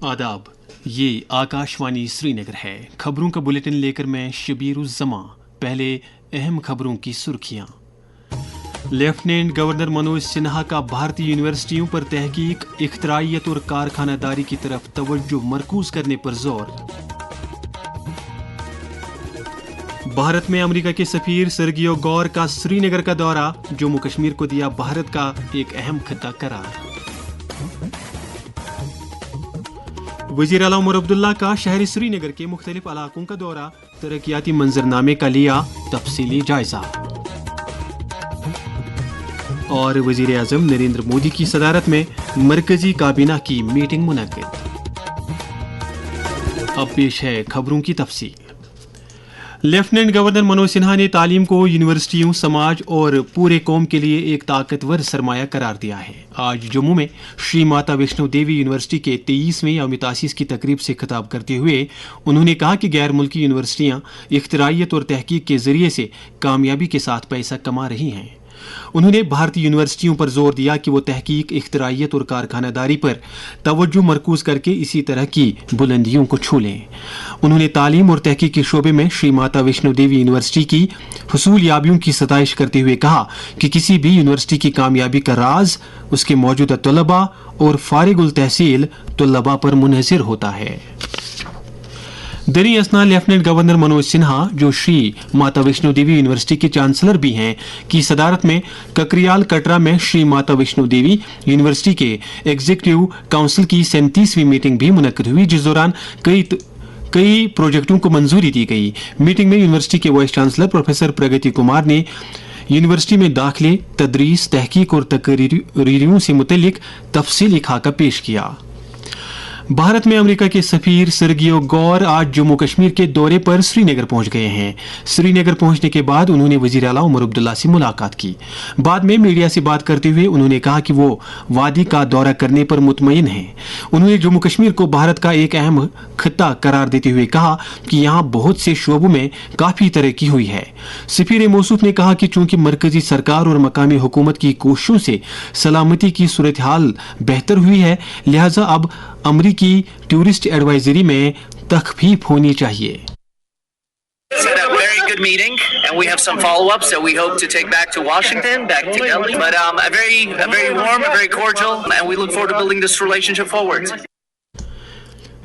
आदाब, ये आकाशवाणी श्रीनगर है। खबरों का बुलेटिन लेकर मैं शबीर उज़ ज़मां। पहले अहम खबरों की सुर्खियां। लेफ्टिनेंट गवर्नर मनोज सिन्हा का भारतीय यूनिवर्सिटियों पर तहकीक, इख्तराइयत और कारखानादारी की तरफ तवज्जो मरकूज करने पर जोर। भारत में अमेरिका के सफीर सर्गियो गौर का श्रीनगर का दौरा, जम्मू कश्मीर को दिया भारत का एक अहम खिता करार। वज़ीर आला उमर अब्दुल्ला का शहरी श्रीनगर के मुख्तलिफ इलाकों का दौरा, तरक्याती मंजरनामे का लिया तफसीली जायजा। और वज़ीर आज़म नरेंद्र मोदी की सदारत में मरकजी काबीना की मीटिंग मुनक्किद। अब पेश है खबरों की तफसील। लेफ्टिनेंट गवर्नर मनोज सिन्हा ने तालीम को यूनिवर्सिटियों, समाज और पूरे कौम के लिए एक ताकतवर सरमाया करार दिया है। आज जम्मू में श्री माता वैष्णो देवी यूनिवर्सिटी के 23वें यौम तासीस की तकरीब से खिताब करते हुए उन्होंने कहा कि गैर मुल्की यूनिवर्सिटियां इख्तराइयत और तहकीक के जरिए से कामयाबी के साथ पैसा कमा रही हैं। उन्होंने भारतीय यूनिवर्सिटियों पर जोर दिया कि वो तहकीक, इख्तराइयत और कारखानादारी पर तवज्जो मरकूज करके इसी तरह की बुलंदियों को छू लें। उन्होंने तालीम और तहकीक के शोबे में श्री माता वैष्णो देवी यूनिवर्सिटी की हुसूलियाबियों की सताइश करते हुए कहा कि किसी भी यूनिवर्सिटी की कामयाबी का राज उसके मौजूदा तलबा और फारिगुल तहसील तलबा पर मुनहसर होता है। दरी असना लेफ्टिनेंट गवर्नर मनोज सिन्हा, जो श्री माता वैष्णो देवी यूनिवर्सिटी के चांसलर भी हैं, की सदारत में ककरियाल कटरा में श्री माता वैष्णो देवी यूनिवर्सिटी के एग्जीक्यूटिव काउंसिल की 37वीं मीटिंग भी मुनक्किद हुई, जिस दौरान कई प्रोजेक्टों को मंजूरी दी गई। मीटिंग में यूनिवर्सिटी के वाइस चांसलर प्रोफेसर प्रगति कुमार ने यूनिवर्सिटी में दाखिले, तदरीस, तहकीक और तकरीरों से मुतल्लिक तफसीली खाका पेश किया। भारत में अमेरिका के सफीर सर्गियो गौर आज जम्मू कश्मीर के दौरे पर श्रीनगर पहुंच गए हैं। श्रीनगर पहुंचने के बाद उन्होंने वजीर आला उमर अब्दुल्ला से मुलाकात की। बाद में मीडिया से बात करते हुए उन्होंने कहा कि वो वादी का दौरा करने पर मुतमईन हैं। उन्होंने जम्मू कश्मीर को भारत का एक अहम खिता करार देते हुए कहा कि यहाँ बहुत से शोबों में काफी तरक्की हुई है। सफीर मौसूफ ने कहा कि चूंकि मरकजी सरकार और मकामी हुकूमत की कोशिशों से सलामती की सूरत हाल बेहतर हुई है, लिहाजा अब अमरीकी टूरिस्ट एडवाइजरी में तखफीफ होनी चाहिए। Had a very good meeting, and we have some follow-ups that we hope to take back to Washington, back to Delhi. But a very warm, a very cordial, and we look forward to building this relationship forward.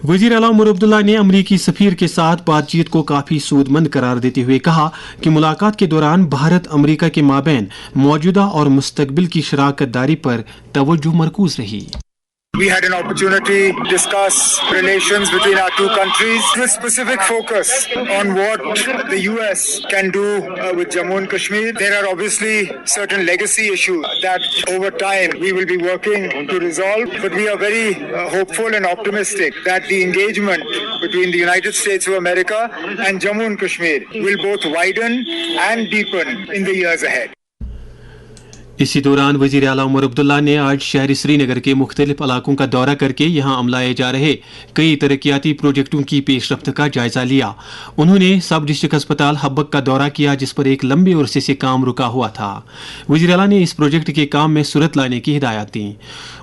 वज़ीर आला उमर अब्दुल्ला ने अमरीकी सफीर के साथ बातचीत को काफी सूदमंद करार देते हुए कहा कि मुलाकात के दौरान भारत अमरीका के माबैन मौजूदा और मुस्तकबिल की शराकत दारी पर तवज्जो मरकूज रही। We had an opportunity to discuss relations between our two countries with specific focus on what the US can do with Jammu and Kashmir. There are obviously certain legacy issues that over time we will be working to resolve, but we are very hopeful and optimistic that the engagement between the United States of America and Jammu and Kashmir will both widen and deepen in the years ahead. इसी दौरान वज़ीर आला उमर अब्दुल्ला ने आज शहरी श्रीनगर के मुख्तलिफ इलाकों का दौरा करके यहाँ अमलाए जा रहे कई तरक्याती प्रोजेक्टों की पेशरफ्त का जायजा लिया। उन्होंने सब डिस्ट्रिक्ट अस्पताल हब्बक का दौरा किया, जिस पर एक लंबे अरसे से काम रुका हुआ था। वज़ीर आला ने इस प्रोजेक्ट के काम में सूरत लाने की हिदायत दी।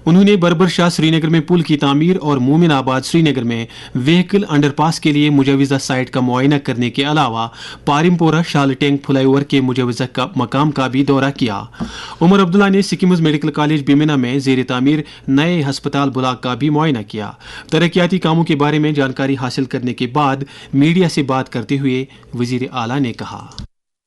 उन्होंने बरबर शाह श्रीनगर में पुल की तामीर और मोमिन आबाद श्रीनगर में व्हीकल अंडरपास के लिए मुजवज़ा साइट का मुआयना करने के अलावा पारिमपोरा शाल टैंक फ्लाईओवर के मुजवज़ा मकाम का भी दौरा किया। उमर अब्दुल्ला ने सिकिम्स मेडिकल कॉलेज बिमिना में ज़ेर तामीर नए हस्पताल ब्लॉक का भी मुआयना किया। तरक्याती कामों के बारे में जानकारी हासिल करने के बाद मीडिया से बात करते हुए वज़ीर आला ने कहा,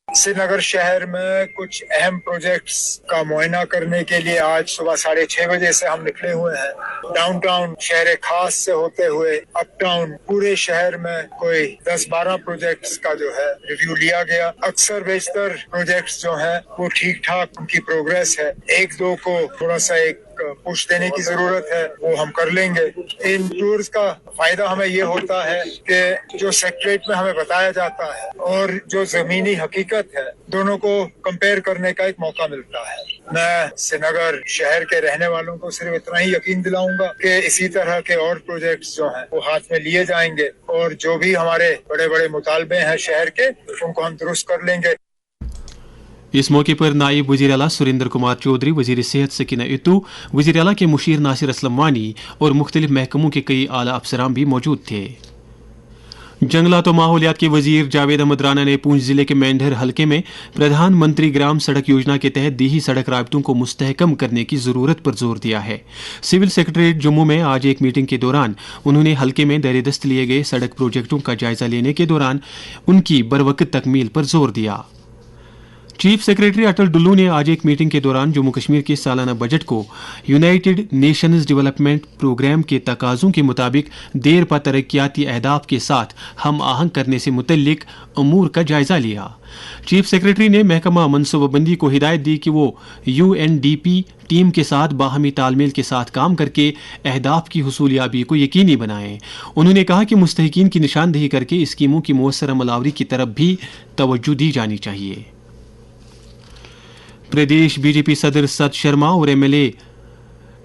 श्रीनगर शहर में कुछ अहम प्रोजेक्ट्स का मुआयना करने के लिए आज सुबह 6:30 बजे से हम निकले हुए हैं। डाउनटाउन शहर खास से होते हुए अपटाउन पूरे शहर में कोई 10-12 प्रोजेक्ट्स का जो है रिव्यू लिया गया। अक्सर बेशतर प्रोजेक्ट्स जो हैं वो ठीक ठाक उनकी प्रोग्रेस है। एक दो को थोड़ा सा एक पुश देने की जरूरत है, वो हम कर लेंगे। इन टूर्स का फायदा हमें ये होता है कि जो सेक्रेट में हमें बताया जाता है और जो जमीनी हकीकत है, दोनों को कंपेयर करने का एक मौका मिलता है। मैं श्रीनगर शहर के रहने वालों को सिर्फ इतना ही यकीन दिलाऊंगा कि इसी तरह के और प्रोजेक्ट्स जो हैं वो हाथ में लिए जाएंगे और जो भी हमारे बड़े बड़े मुतालबे हैं शहर के, उनको हम दुरुस्त कर लेंगे। इस मौके पर नायब वज़ीर आला सुरेंद्र कुमार चौधरी, वज़ीर सेहत सकीना इत्तू, वज़ीर आला के मुशीर नासिर असलम वानी और मुख्तलिफ महकमों के कई आला अफसरान भी मौजूद थे। जंगलात और माहौलियात के वजीर जावेद अहमद राना ने पूंछ जिले के मेंढर हलके में प्रधानमंत्री ग्राम सड़क योजना के तहत दीही सड़क राबतों को मुस्तहकम करने की जरूरत पर जोर दिया है। सिविल सेक्रेटरीट जम्मू में आज एक मीटिंग के दौरान उन्होंने हलके में दरेदस्त लिए गए सड़क प्रोजेक्टों का जायजा लेने के दौरान उनकी बरवकत तकमील पर जोर दिया। चीफ सेक्रेटरी अटल डुल्लू ने आज एक मीटिंग के दौरान जम्मू कश्मीर के सालाना बजट को यूनाइटेड नेशंस डेवलपमेंट प्रोग्राम के तकाज़ों के मुताबिक देर पा तरक्याती अहदाफ के साथ हम आहंग करने से मुतल्लिक अमूर का जायजा लिया। चीफ सेक्रेटरी ने महकमा मनसूबाबंदी को हिदायत दी कि वो UNDP टीम के साथ बाहमी तालमेल के साथ काम करके अहदाफ की हुसूलियाबी को यकीनी बनाएं। उन्होंने कहा कि मुस्तहिकीन की निशानदेही करके स्कीमों की मौसर अमलावरी की तरफ भी तवज्जो दी जानी चाहिए। प्रदेश बीजेपी सदर सत शर्मा और MLA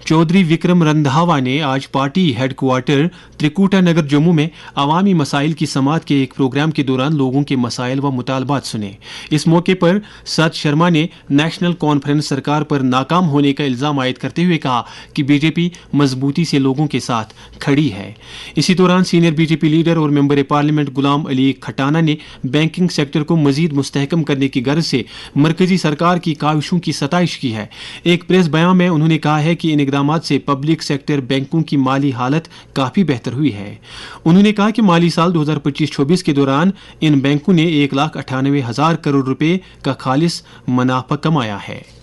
चौधरी विक्रम रंधावा ने आज पार्टी हेडक्वार्टर त्रिकुटा नगर जम्मू में अवामी मसाइल की समाअत के एक प्रोग्राम के दौरान लोगों के मसाइल व मुतालबात सुने। इस मौके पर सत शर्मा ने नेशनल कॉन्फ्रेंस सरकार पर नाकाम होने का इल्जाम आयद करते हुए कहा कि बीजेपी मजबूती से लोगों के साथ खड़ी है। इसी दौरान सीनियर बीजेपी लीडर और मेंबर पार्लियामेंट गुलाम अली खटाना ने बैंकिंग सेक्टर को मजीद मुस्तहकम करने की गर्ज से मरकजी सरकार की काविशों की सताइश की है। एक प्रेस बयान में उन्होंने कहा है कि इन इक़दामात से पब्लिक सेक्टर बैंकों की माली हालत काफी बेहतर हुई है। उन्होंने कहा कि माली साल 2025-26 के दौरान इन बैंकों ने 1,98,000 करोड़ रुपए का खालिस मुनाफा कमाया है।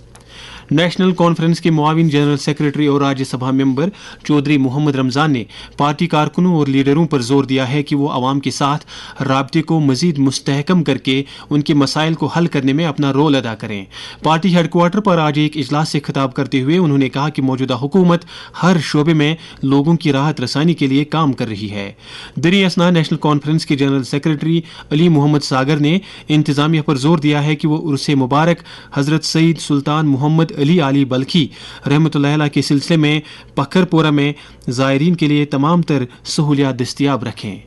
नेशनल कॉन्फ्रेंस के मुआविन जनरल सेक्रेटरी और राज्यसभा मेंबर चौधरी मोहम्मद रमजान ने पार्टी कारकुनों और लीडरों पर जोर दिया है कि वो आवाम के साथ राब्ते को मजीद मुस्तहकम करके उनके मसाइल को हल करने में अपना रोल अदा करें। पार्टी हेडक्वार्टर पर आज एक इजलास से खिताब करते हुए उन्होंने कहा कि मौजूदा हुकूमत हर शोबे में लोगों की राहत रसानी के लिए काम कर रही है। दरी असना नेशनल कॉन्फ्रेंस के जनरल सेक्रेटरी अली मोहम्मद सागर ने इंतजामिया पर जोर दिया है कि वो उर्से मुबारक हजरत सईद सुल्तान मोहम्मद अली आली बल्खी रहमतुल्लाह अलैह के सिलसिले में पखरपोरा में ज़ायरीन के लिए तमाम तर सहूलियात दस्तियाब रखें।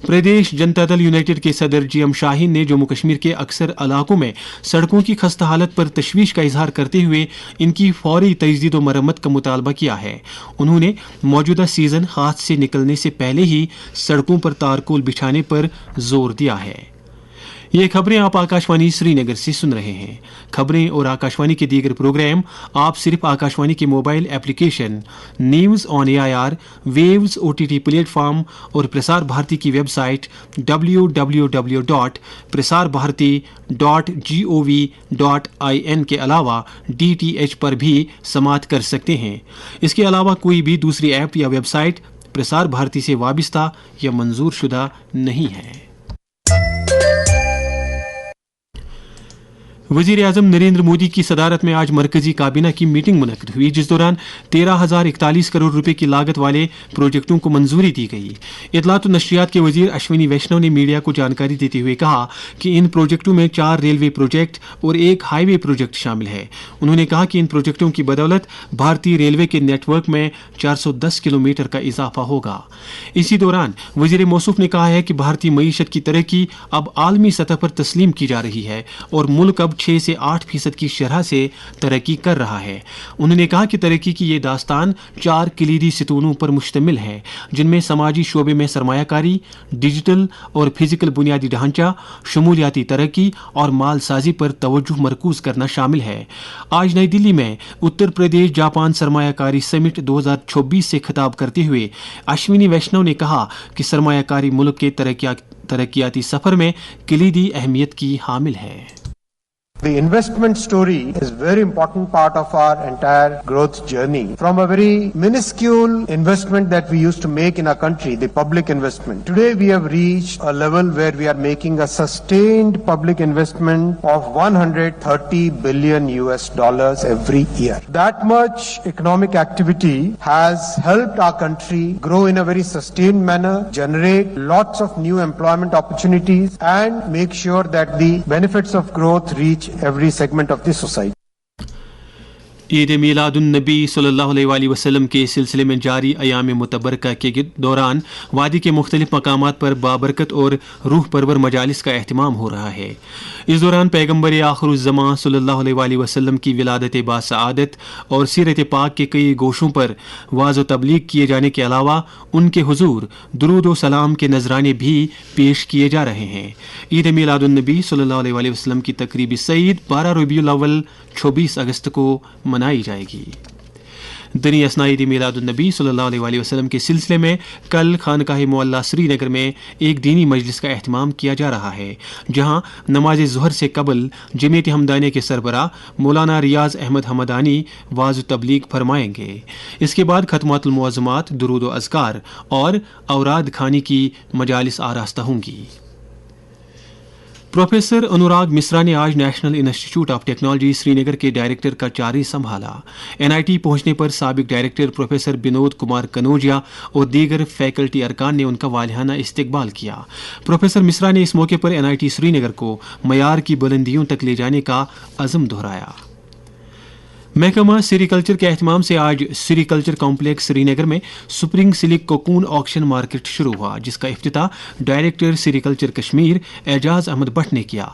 प्रदेश जनता दल यूनाइटेड के सदर GM शाहीन ने जम्मू कश्मीर के अक्सर इलाकों में सड़कों की खस्ता हालत पर तशवीश का इजहार करते हुए इनकी फौरी तजदीद व मरम्मत का मुतालबा किया है। उन्होंने मौजूदा सीजन हाथ से निकलने से पहले ही सड़कों पर तारकोल बिछाने पर जोर दिया है। ये खबरें आप आकाशवाणी श्रीनगर से सुन रहे हैं। खबरें और आकाशवाणी के दीगर प्रोग्राम आप सिर्फ आकाशवाणी के mobile application news on AIR, waves OTT platform और प्रसार भारती की वेबसाइट www.prasarбharati.gov.in के अलावा DTH पर भी समाअत कर सकते हैं। इसके अलावा कोई भी दूसरी ऐप या वेबसाइट प्रसार भारती से वाबिस्ता या मंजूर शुदा नहीं है। वज़ीर आज़म नरेंद्र मोदी की सदारत में आज मरकजी काबीना की मीटिंग मुनक्किद हुई, जिस दौरान 13,041 करोड़ रुपए की लागत वाले प्रोजेक्टों को मंजूरी दी गई। इत्तलात और नशरियात के वज़ीर अश्विनी वैष्णव ने मीडिया को जानकारी देते हुए कहा कि इन प्रोजेक्टों में 4 रेलवे प्रोजेक्ट और 1 हाईवे प्रोजेक्ट शामिल है। उन्होंने कहा कि इन प्रोजेक्टों की बदौलत भारतीय रेलवे के नेटवर्क में 410 किलोमीटर का इजाफा होगा। इसी दौरान वज़ीर मौसूफ ने कहा है कि भारतीय मईशत की तरक्की अब आलमी सतह पर तस्लीम की जा रही है और मुल्क अब 6 से 8% की शरह से तरक्की कर रहा है। उन्होंने कहा कि तरक्की की ये दास्तान 4 कलीदी सतूनों पर मुश्तमिल है, जिनमें समाजी शोबे में सरमायाकारी, डिजिटल और फिजिकल बुनियादी ढांचा, शमूलियाती तरक्की और माल साजी पर तवज्जो मरकूज करना शामिल है। आज नई दिल्ली में उत्तर प्रदेश जापान सरमायाकारी समिट 2026 से खिताब करते हुए अश्विनी वैष्णव ने कहा कि सरमायाकारी मुल्क के तरक्कियाती सफर में कलीदी अहमियत की हामिल है। The investment story is a very important part of our entire growth journey. From a very minuscule investment that we used to make in our country, the public investment, today we have reached a level where we are making a sustained public investment of $130 billion every year. That much economic activity has helped our country grow in a very sustained manner, generate lots of new employment opportunities, and make sure that the benefits of growth reach every segment of the society. Eid Miladunnabi सल्लल्लाहु अलैहि वसल्लम के सिलसिले में जारी अयाम मुतबरका के दौरान वादी के मुख्तलिफ मकामात पर बाबरकत और रूह परवर मजालिस का एहतमाम हो रहा है। इस दौरान पैगम्बर आखिरुज़्ज़मां सल्लल्लाहु अलैहि वसल्लम की विलादत बासआदत और सीरत पाक के कई गोशों पर वाज़ व तबलीग किए जाने के अलावा उनके हुजूर दुरूद व सलाम के नजराने भी पेश किए जा रहे हैं। ईद मीलादुन्नबी सल्लल्लाहु अलैहि वसल्लम की तकरीबी सईद 12 रबीउल अव्वल 26 अगस्त को मनाई जाएगी। दनी असना ईद मीलादुन्नबी सल्लल्लाहु अलैहि वसल्लम के सिलसिले में कल खानकाह मुअल्ला श्रीनगर में एक दीनी मजलिस का एहतमाम किया जा रहा है, जहां नमाज ज़ुहर से कबल जमीयत हमदानी के सरबराह मौलाना रियाज अहमद हमदानी वाज़ तबलीग फरमाएंगे। इसके बाद खतमातुल मुअज़्ज़मात, दुरूद व अज़कार और औराद खानी की मजालिस आरास्ता होंगी। प्रोफेसर अनुराग मिश्रा ने आज national institute of technology Srinagar के डायरेक्टर का चार्ज संभाला। एनआईटी पहुंचने पर साबिक डायरेक्टर प्रोफेसर विनोद कुमार कनौजिया और दीगर फैकल्टी अरकान ने उनका वालिहाना इस्तकबाल किया। प्रोफेसर मिश्रा ने इस मौके पर एनआईटी श्रीनगर को मयार की बुलंदियों तक ले जाने का अज़म दोहराया। महकमा सेरीकल्चर के एहतमाम से आज सेरीकल्चर कॉम्प्लेक्स श्रीनगर में spring silk cocoon auction market शुरू हुआ, जिसका इफ्तिताह डायरेक्टर सेरीकल्चर कश्मीर एजाज अहमद भट्ट ने किया।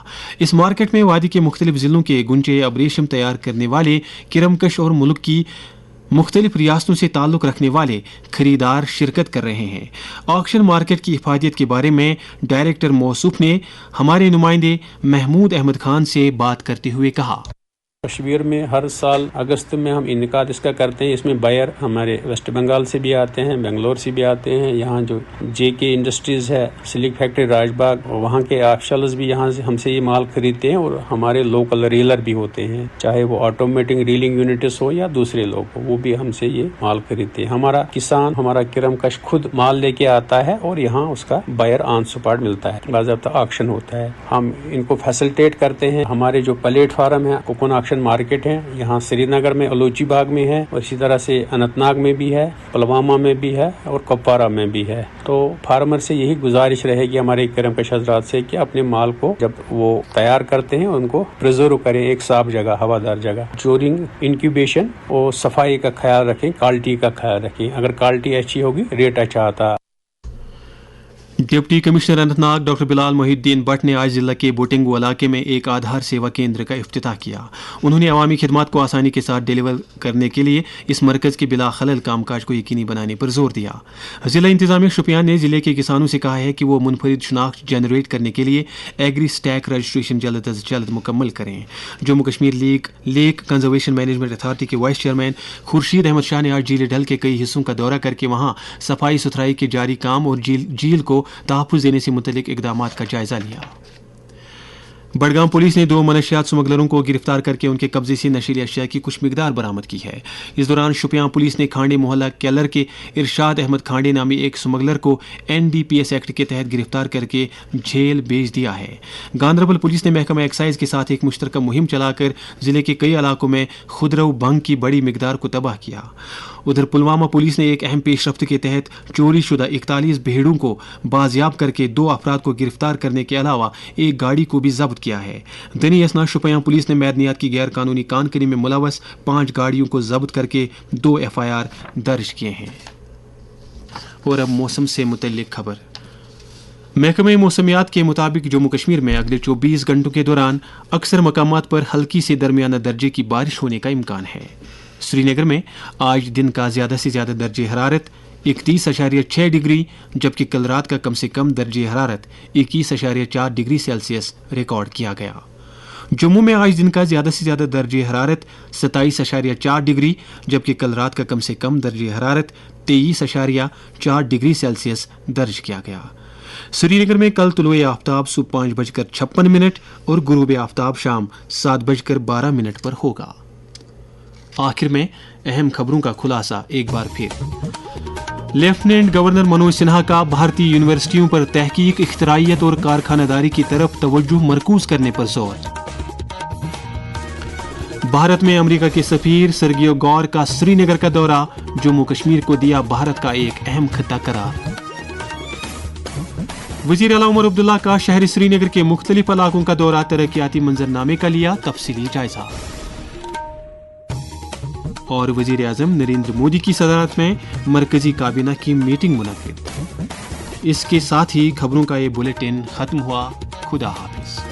इस मार्केट में वादी के मुख्तलिफ जिलों के गुंचे अब रेशम तैयार करने वाले किरमकश और मुल्क की मुख्तलिफ रियासतों से ताल्लुक रखने वाले खरीदार शिरकत कर रहे हैं। ऑक्शन मार्केट की हिफाजत के बारे में डायरेक्टर मौसूफ ने हमारे नुमाइंदे महमूद अहमद खान से बात करते हुए कहा, कश्मीर में हर साल अगस्त में हम इनकाद इसका करते हैं। इसमें बायर हमारे वेस्ट बंगाल से भी आते हैं, बेंगलोर से भी आते हैं। यहाँ जो जेके इंडस्ट्रीज है, सिल्क फैक्ट्री राजबाग, वहाँ के ऑफिशियल्स भी यहाँ से हमसे ये माल खरीदते हैं और हमारे लोकल रीलर भी होते हैं, चाहे वो ऑटोमेटिक रीलिंग यूनिट्स हो या दूसरे लोग हो, वो भी हमसे ये माल खरीदते हैं। हमारा किसान, हमारा किरमकश खुद माल लेके आता है और यहाँ उसका बायर ऑन स्पॉट मिलता है, बाज़ाब्ता ऑक्शन होता है। हम इनको फैसिलिटेट करते हैं। हमारे जो प्लेटफार्म है कोकोन ऑक्शन मार्केट है, यहाँ श्रीनगर में अलूची बाग में है और इसी तरह से अनंतनाग में भी है, पुलवामा में भी है और कुपवारा में भी है। तो फार्मर से यही गुजारिश रहेगी हमारे किरमकश हजरात से कि अपने माल को जब वो तैयार करते हैं उनको प्रिजर्व करें एक साफ जगह, हवादार जगह। ड्यूरिंग इंक्यूबेशन और सफाई का ख्याल रखें, क्वालिटी का ख्याल रखें। अगर क्वालिटी अच्छी होगी रेट अच्छा आता है। Deputy commissioner Anantnag doctor Bilal Mohiddin Bhatt ने आज जिला के बोटिंगू इलाके में एक आधार सेवा केंद्र का इफ्तिताह किया। उन्होंने अवामी खिदमात को आसानी के साथ डिलीवर करने के लिए इस मरकज के बिला खलल कामकाज को यकीनी बनाने पर जोर दिया। जिला इंतजामिया शुपियान ने जिले के किसानों से कहा है कि वो मुनफरिद शनाख्त जनरेट करने के लिए एग्री स्टैक रजिस्ट्रेशन जल्द अज जल्द मुकम्मल करें। Jammu Kashmir lake conservation management authority के वाइस चेयरमैन खुर्शीद अहमद शाह ने आज झील डल के कई हिस्सों का दौरा करके वहां सफाई सुथराई के जारी काम और झील को तहफ़्फ़ुज़ देने से मुतल्लिक इक़दामात का जायजा लिया। बडगाम पुलिस ने 2 मनशियात स्मगलरों को गिरफ्तार करके उनके कब्जे से नशीली अशिया की कुछ मिकदार बरामद की है। इस दौरान शुपियां पुलिस ने खांडे मोहल्ला केलर के इरशाद अहमद खांडे नामी एक स्मगलर को NDPS एक्ट के तहत गिरफ्तार करके जेल भेज दिया है। गांधरबल पुलिस ने महकमा एक्साइज के साथ एक मुश्तरका मुहिम चलाकर जिले के कई इलाकों में खुदरऊ भंग की बड़ी मिकदार को तबाह किया। उधर पुलवामा पुलिस ने एक अहम पेशरफ्त के तहत चोरी शुदा 41 भेड़ों को बाजियाब करके 2 अफराद को गिरफ्तार करने के अलावा एक गाड़ी को भी जब्त किया है। दनी असना शुपियां पुलिस ने मैदनियात की गैर कानूनी कानकनी में मुलव्वस 5 गाड़ियों को जब्त करके 2 FIR दर्ज किए हैं। और अब मौसम से मुतल्लिक खबर। महकमे मौसमियात के मुताबिक जम्मू कश्मीर में अगले 24 घंटों के दौरान अक्सर मकामात पर हल्की से दरमियाना दर्जे की बारिश होने का इम्कान है। श्रीनगर में आज दिन का ज़्यादा से ज़्यादा दर्जे हरारत 31.6 डिग्री, जबकि कल रात का कम से कम दर्जे हरारत 21.4 डिग्री सेल्सियस रिकॉर्ड किया गया। जम्मू में आज दिन का ज़्यादा से ज़्यादा दर्जे हरारत 27.4 डिग्री, जबकि कल रात का कम से कम दर्जे हरारत 23.4 डिग्री सेल्सियस दर्ज किया गया। श्रीनगर में कल तुलुए आफ्ताब सुबह 5:56 और गुरूब आफ्ताब शाम 7:12 पर होगा। आखिर में अहम खबरों का खुलासा एक बार फिर। लेफ्टिनेंट गवर्नर मनोज सिन्हा का भारतीय यूनिवर्सिटियों पर तहकीक, इख्तराइयत और कारखानादारी की तरफ तवज्जो मरकूज करने पर जोर। भारत में अमेरिका के सफीर सर्गियो गौर का श्रीनगर का दौरा, जम्मू कश्मीर को दिया भारत का एक अहम खिता करार। वजीर आला उमर अब्दुल्ला का शहर श्रीनगर के मुख्तलिफ इलाकों का दौरा, तरक्याती मंजरनामे का लिया तफसीली जायजा। اور وزیر اعظم نریندر مودی کی صدارت میں مرکزی کابینہ کی میٹنگ منعقد۔ اس کے ساتھ ہی خبروں کا یہ بلیٹن ختم ہوا۔ خدا حافظ۔